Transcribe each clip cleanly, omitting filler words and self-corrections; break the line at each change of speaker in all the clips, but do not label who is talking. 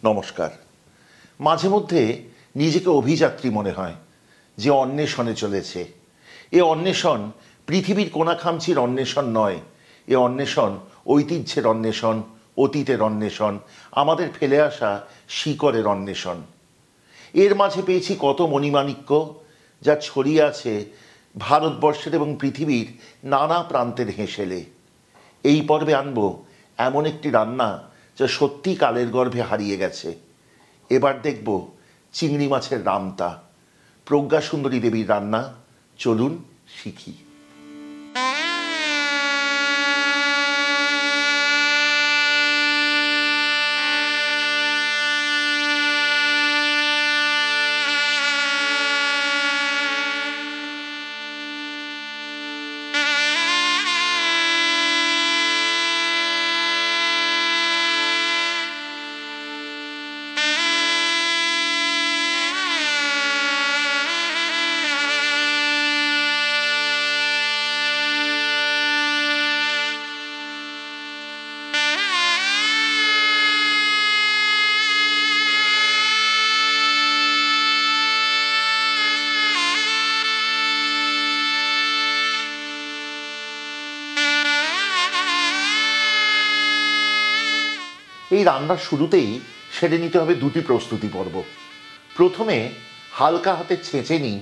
নমস্কার। মাঝে মধ্যে নিজেকে অভিযাত্রী মনে হয় যে অন্বেষণে চলেছে। এ অন্বেষণ পৃথিবীর কোনাখামচির অন্বেষণ নয়, এ অন্বেষণ ঐতিহ্যের অন্বেষণ, অতীতের অন্বেষণ, আমাদের ফেলে আসা শিকড়ের অন্বেষণ। এর মাঝে পেয়েছি কত মণিমাণিক্য যা ছড়িয়ে আছে ভারতবর্ষের এবং পৃথিবীর নানা প্রান্তের হেঁসেলে। এই পর্বে আনব এমন একটি রান্না যা সত্যি কালের গর্ভে হারিয়ে গেছে। এবার দেখব চিংড়ি মাছের রামতা, প্রজ্ঞা সুন্দরী দেবীর রান্না। চলুন শিখি। এই রান্নার শুরুতেই সেরে নিতে হবে দুটি প্রস্তুতি পর্ব। প্রথমে হালকা হাতে ছেঁচে নিন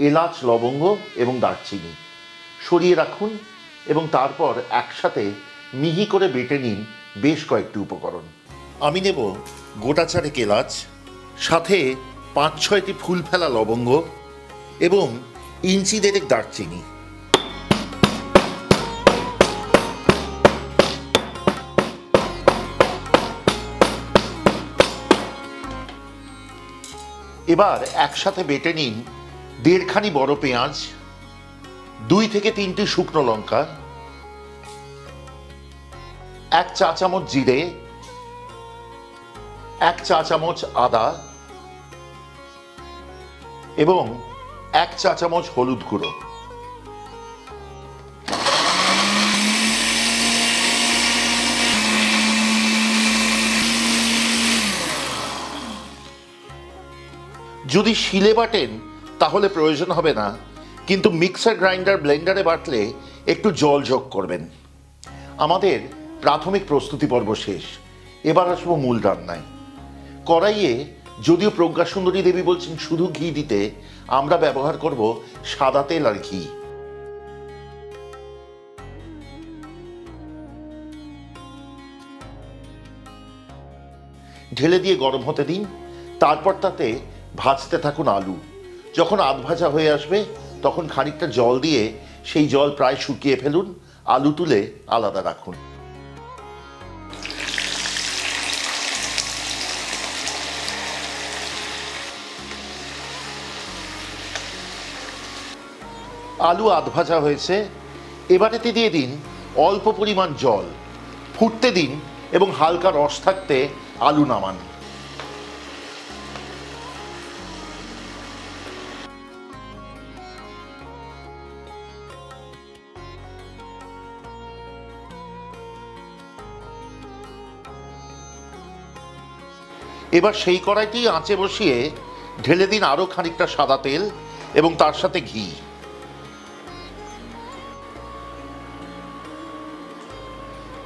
এলাচ, লবঙ্গ এবং দারচিনি, সরিয়ে রাখুন এবং তারপর একসাথে মিহি করে বেটে নিন বেশ কয়েকটি উপকরণ। আমি নেব গোটা চারেক এলাচ, সাথে ৫-৬টি ফুল ফেলা লবঙ্গ এবং ইঞ্চি দেড়েক দারচিনি। এবার একসাথে বেটে নিন ১.৫ খানি বড় পেঁয়াজ, ২ থেকে ৩টি শুকনো লঙ্কা, ১ চা চামচ জিরে, ১ চা চামচ আদা এবং ১ চা চামচ হলুদ গুঁড়ো। যদি শিলে বাটেন তাহলে প্রয়োজন হবে না, কিন্তু মিক্সার গ্রাইন্ডার, ব্লেন্ডারে বাটলে একটু জল যোগ করবেন। আমাদের প্রাথমিক প্রস্তুতি পর্ব শেষ। এবার আসবো মূল রান্নায়। কড়াইয়ে যদিও প্রজ্ঞা সুন্দরী দেবী বলছেন শুধু ঘি দিতে, আমরা ব্যবহার করব সাদা তেল আর ঘি। ঢেলে দিয়ে গরম হতে দিন, তারপর তাতে ভাজতে থাকুন আলু। যখন আধ ভাজা হয়ে আসবে তখন খানিকটা জল দিয়ে সেই জল প্রায় শুকিয়ে ফেলুন, আলু তুলে আলাদা রাখুন। আলু আধ ভাজা হয়েছে, এবারেতে দিয়ে দিন অল্প পরিমাণ জল, ফুটতে দিন এবং হালকা রস থাকতে আলু নামান। এবার সেই কড়াইটি আঁচে বসিয়ে ঢেলে দিন আরও খানিকটা সাদা তেল এবং তার সাথে ঘি।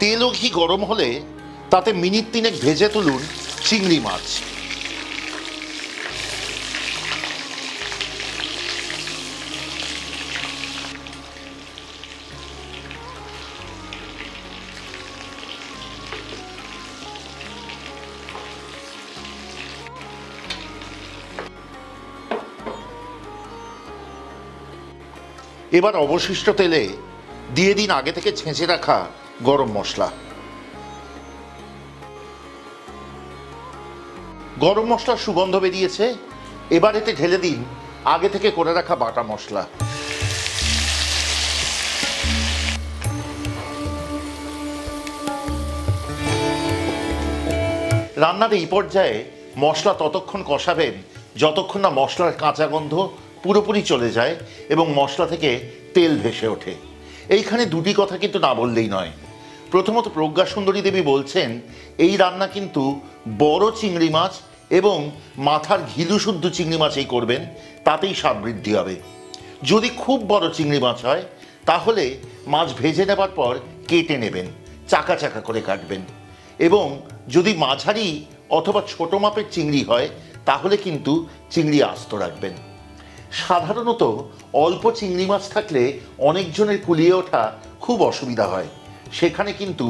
তেল ও ঘি গরম হলে তাতে মিনিট ৩ ভেজে তুলুন চিংড়ি মাছ। এবার অবশিষ্ট তেলে দিয়ে দিন আগে থেকে ছেঁচে রাখা গরম মশলা। গরম মশলার সুগন্ধ বেরিয়েছে, এবার এতে ঢেলে দিন আগে থেকে করে রাখা বাটা মশলা। রান্নার এই পর্যায়ে মশলা ততক্ষণ কষাবেন যতক্ষণ না মশলার কাঁচা গন্ধ পুরোপুরি চলে যায় এবং মশলা থেকে তেল ভেসে ওঠে। এইখানে দুটি কথা কিন্তু না বললেই নয়। প্রথমত প্রজ্ঞা সুন্দরী দেবী বলছেন এই রান্না কিন্তু বড় চিংড়ি মাছ এবং মাথার ঘিলু শুদ্ধ চিংড়ি মাছেই করবেন, তাতেই স্বাদ বৃদ্ধি হবে। যদি খুব বড় চিংড়ি মাছ হয় তাহলে মাছ ভেজে নেবার পর কেটে নেবেন, চাকা চাকা করে কাটবেন। এবং যদি মাঝারি অথবা ছোট মাপের চিংড়ি হয় তাহলে কিন্তু চিংড়ি আস্ত রাখবেন। সাধারণত অল্প চিংড়ি মাছ থাকলে অনেকজনের কুলিয়ে ওঠা খুব অসুবিধা হয়, সেখানে কিন্তু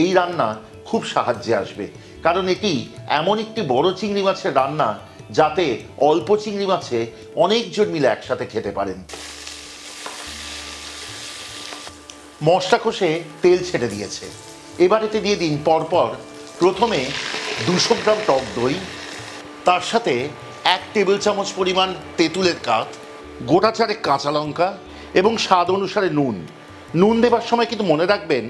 এই রান্না খুব সাহায্যে আসবে, কারণ এটি এমন একটি বড় চিংড়ি মাছের রান্না যাতে অল্প চিংড়ি মাছে অনেকজন মিলে একসাথে খেতে পারেন। মশলা কষে তেল ছেড়ে দিয়েছে, এবার এতে দিয়ে দিন পরপর প্রথমে 200 গ্রাম টক দই, তার সাথে 1 টেবিল চামচ পরিমাণ তেঁতুলের কাঠ, গোটা 4 কাঁচা লঙ্কা এবং স্বাদ অনুসারে নুন। নুন দেবার সময় কিন্তু মনে রাখবেন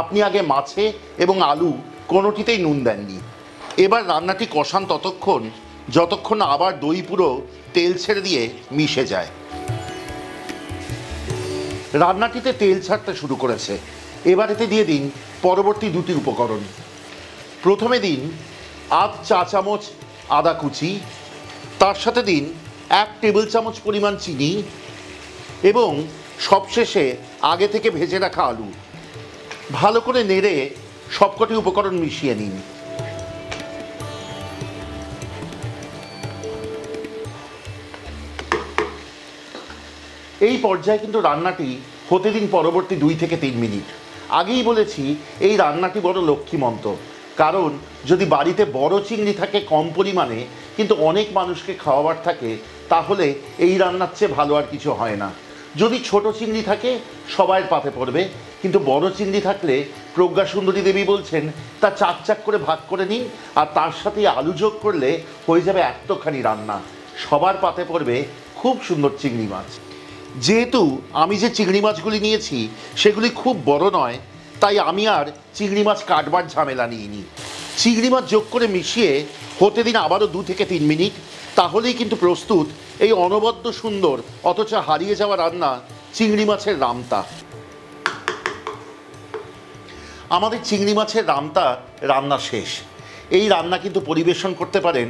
আপনি আগে মাছে এবং আলু কোনোটিতেই নুন দেননি। এবার রান্নাটি কষান ততক্ষণ যতক্ষণ আবার দই পুরো তেল ছেড়ে দিয়ে মিশে যায়। রান্নাটিতে তেল ছাড়তে শুরু করেছে, এবার এতে দিয়ে দিন পরবর্তী দুটি উপকরণ। প্রথমে দিন 1 চা চামচ আদা কুচি, তার সাথে দিন 1 টেবিল চামচ পরিমাণ চিনি এবং সবশেষে আগে থেকে ভেজে রাখা আলু। ভালো করে নেড়ে সবকটি উপকরণ মিশিয়ে নিন। এই পর্যায়ে কিন্তু রান্নাটি হতে দিন পরবর্তী 2 থেকে 3 মিনিট। আগেই বলেছি এই রান্নাটি বড় লক্ষ্মীমন্ত, কারণ যদি বাড়িতে বড় চিংড়ি থাকে কম পরিমাণে কিন্তু অনেক মানুষকে খাওয়াবার থাকে তাহলে এই রান্নার চেয়ে ভালো আর কিছু হয় না। যদি ছোট চিংড়ি থাকে সবাইয়ের পাতে পড়বে, কিন্তু বড় চিংড়ি থাকলে প্রজ্ঞা সুন্দরী দেবী বলছেন তা চাক চাক করে ভাগ করে নিন, আর তার সাথে আলু যোগ করলে হয়ে যাবে এতখানি রান্না, সবার পাতে পড়বে খুব সুন্দর চিংড়ি মাছ। যেহেতু আমি যে চিংড়ি মাছগুলি নিয়েছি সেগুলি খুব বড় নয়, তাই আমি আর চিংড়ি মাছ কাটবার ঝামেলা নিইনি। চিংড়ি মাছ যোগ করে মিশিয়ে হতে দিন আবারও 2 থেকে 3 মিনিট, তাহলেই কিন্তু প্রস্তুত এই অনবদ্য সুন্দর অথচ হারিয়ে যাওয়া রান্না চিংড়ি মাছের রামতা। আমাদের চিংড়ি মাছের রামতা রান্না শেষ। এই রান্না কিন্তু পরিবেশন করতে পারেন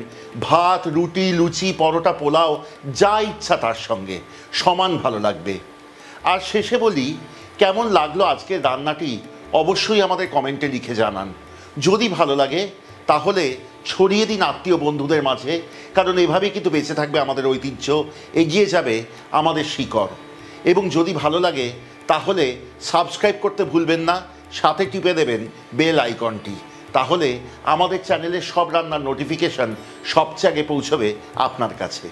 ভাত, রুটি, লুচি, পরোটা, পোলাও, যা ইচ্ছা তার সঙ্গে, সমান ভালো লাগবে। আর শেষে বলি, কেমন লাগলো আজকের রান্নাটি অবশ্যই আমাদের কমেন্টে লিখে জানান। যদি ভালো লাগে তাহলে ছড়িয়ে দিন আত্মীয় বন্ধুদের মাঝে, কারণ এভাবেই কিন্তু বেঁচে থাকবে আমাদের ঐতিহ্য, এগিয়ে যাবে আমাদের শিকড়। এবং যদি ভালো লাগে তাহলে সাবস্ক্রাইব করতে ভুলবেন না, সাথে টিপে দেবেন বেল আইকনটি, তাহলে আমাদের চ্যানেলের সব রান্নার নোটিফিকেশন সবচেয়ে আগে পৌঁছবে আপনার কাছে।